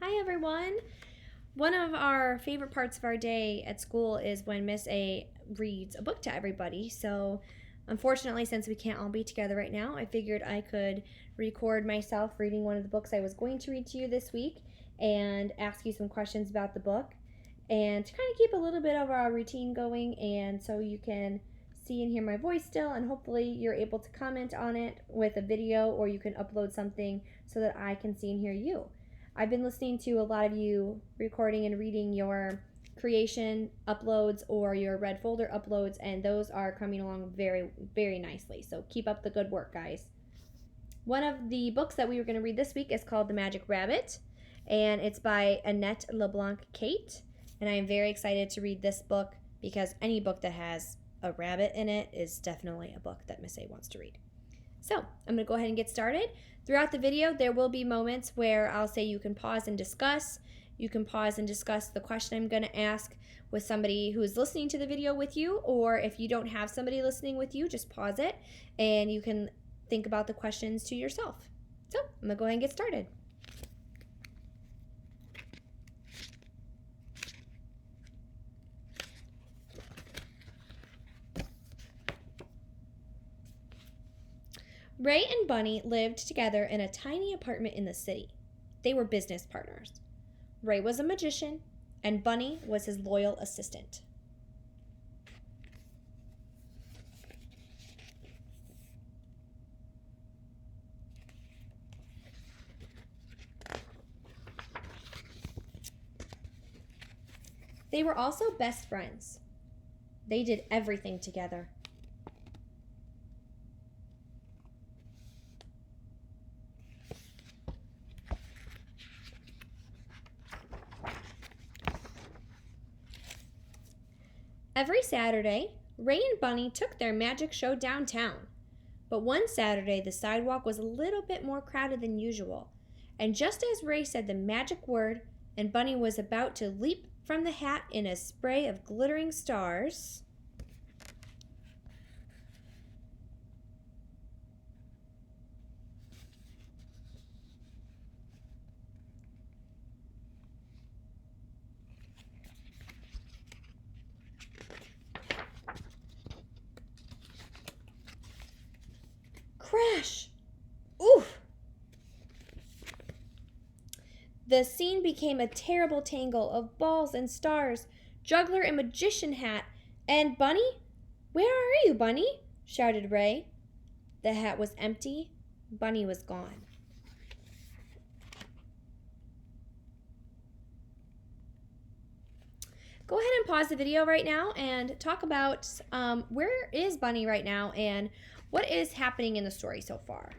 Hi everyone. One of our favorite parts of our day at school is when Miss A reads a book to everybody. So, unfortunately, since we can't all be together right now, I figured I could record myself reading one of the books I was going to read to you this week and ask you some questions about the book and to kind of keep a little bit of our routine going, and so you can see and hear my voice still, and hopefully you're able to comment on it with a video, or you can upload something so that I can see and hear you. I've been listening to a lot of you recording and reading your creation uploads or your red folder uploads, and those are coming along very, very nicely. So keep up the good work, guys. One of the books that we were going to read this week is called The Magic Rabbit, and it's by Annette LeBlanc Kate. And I am very excited to read this book because any book that has a rabbit in it is definitely a book that Miss A wants to read. So I'm going to go ahead and get started. Throughout the video, there will be moments where I'll say you can pause and discuss. You can pause and discuss the question I'm going to ask with somebody who is listening to the video with you, or if you don't have somebody listening with you, just pause it and you can think about the questions to yourself. So I'm going to go ahead and get started. Ray and Bunny lived together in a tiny apartment in the city. They were business partners. Ray was a magician, and Bunny was his loyal assistant. They were also best friends. They did everything together. Every Saturday, Ray and Bunny took their magic show downtown. But one Saturday, the sidewalk was a little bit more crowded than usual. And just as Ray said the magic word and Bunny was about to leap from the hat in a spray of glittering stars, crash! Oof! The scene became a terrible tangle of balls and stars, juggler and magician hat, and Bunny? Where are you, Bunny? Shouted Ray. The hat was empty. Bunny was gone. Go ahead and pause the video right now and talk about where is Bunny right now and what is happening in the story so far.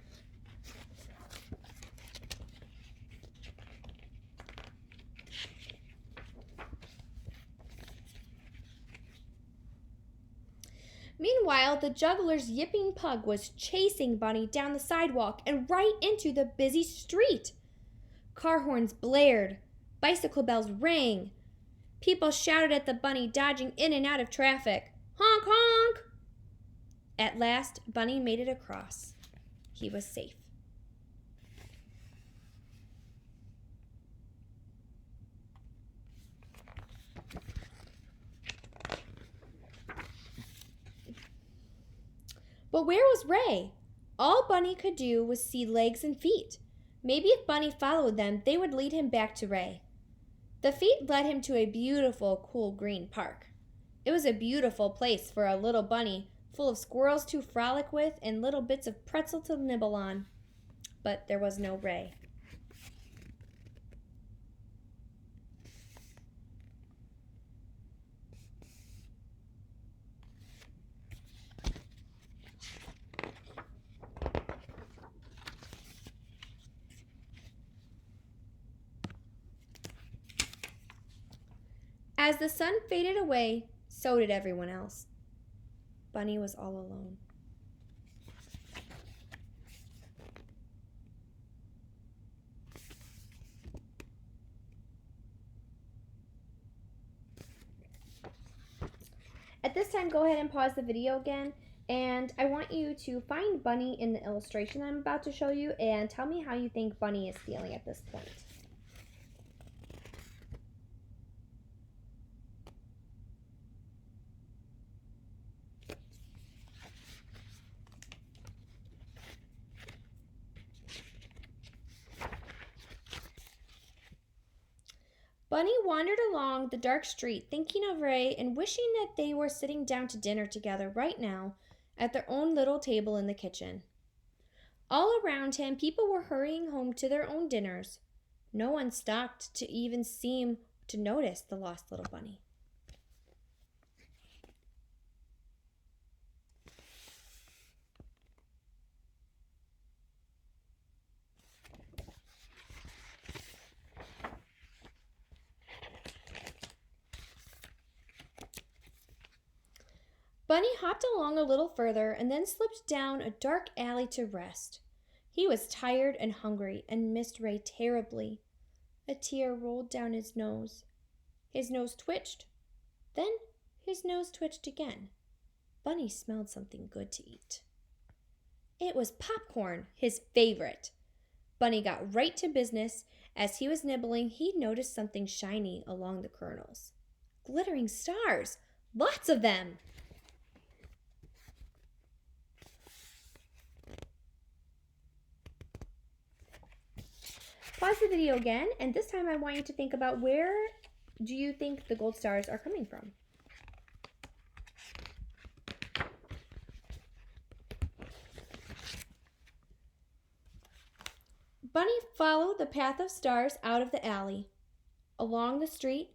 Meanwhile, the juggler's yipping pug was chasing Bunny down the sidewalk and right into the busy street. Car horns blared, bicycle bells rang. People shouted at the bunny, dodging in and out of traffic. Honk, honk! At last, Bunny made it across. He was safe. But where was Ray? All Bunny could do was see legs and feet. Maybe if Bunny followed them, they would lead him back to Ray. The feet led him to a beautiful, cool green park. It was a beautiful place for a little bunny, full of squirrels to frolic with and little bits of pretzel to nibble on. But there was no Ray. As the sun faded away, so did everyone else. Bunny was all alone. At this time, go ahead and pause the video again, and I want you to find Bunny in the illustration I'm about to show you and tell me how you think Bunny is feeling at this point. Bunny wandered along the dark street thinking of Ray and wishing that they were sitting down to dinner together right now at their own little table in the kitchen. All around him, people were hurrying home to their own dinners. No one stopped to even seem to notice the lost little bunny. Bunny hopped along a little further and then slipped down a dark alley to rest. He was tired and hungry and missed Ray terribly. A tear rolled down his nose. His nose twitched. Then his nose twitched again. Bunny smelled something good to eat. It was popcorn, his favorite. Bunny got right to business. As he was nibbling, he noticed something shiny along the kernels. Glittering stars! Lots of them! Pause the video again, and this time I want you to think about where do you think the gold stars are coming from? Bunny followed the path of stars out of the alley, along the street,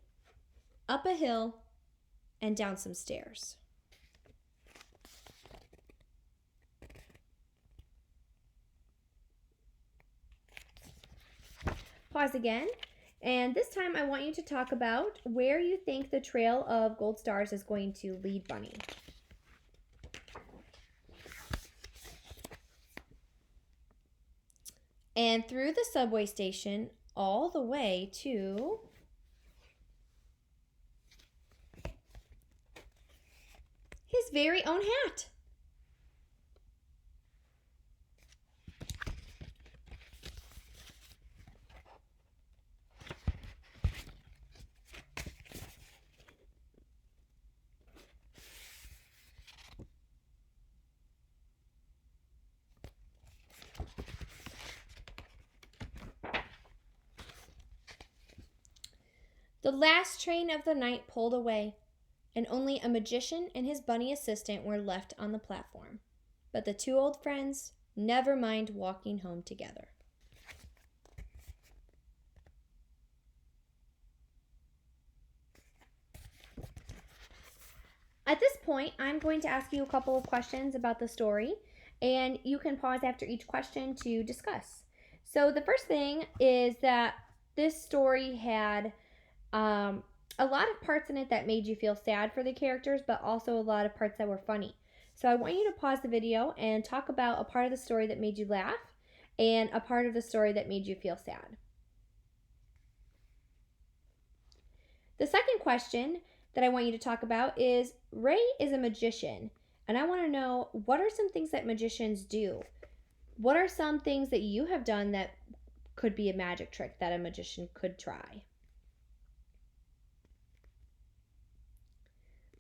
up a hill, and down some stairs. Pause again, and this time I want you to talk about where you think the trail of gold stars is going to lead Bunny. And through the subway station all the way to his very own hat. The last train of the night pulled away, and only a magician and his bunny assistant were left on the platform. But the two old friends never mind walking home together. At this point, I'm going to ask you a couple of questions about the story, and you can pause after each question to discuss. So the first thing is that this story had a lot of parts in it that made you feel sad for the characters, but also a lot of parts that were funny. So I want you to pause the video and talk about a part of the story that made you laugh and a part of the story that made you feel sad. The second question that I want you to talk about is Ray is a magician, and I want to know, what are some things that magicians do? What are some things that you have done that could be a magic trick that a magician could try?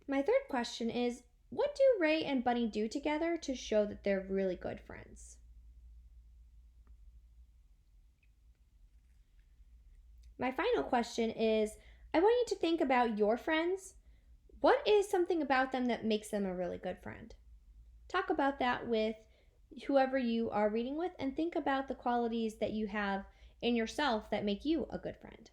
My third question is, what do Ray and Bunny do together to show that they're really good friends? My final question is, I want you to think about your friends. What is something about them that makes them a really good friend? Talk about that with whoever you are reading with, and think about the qualities that you have in yourself that make you a good friend.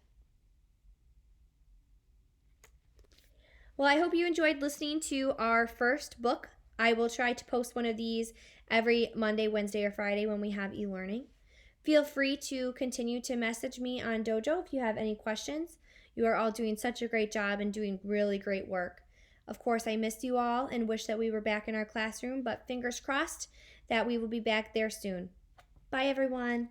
Well, I hope you enjoyed listening to our first book. I will try to post one of these every Monday, Wednesday, or Friday when we have e-learning. Feel free to continue to message me on Dojo if you have any questions. You are all doing such a great job and doing really great work. Of course, I miss you all and wish that we were back in our classroom, but fingers crossed that we will be back there soon. Bye, everyone.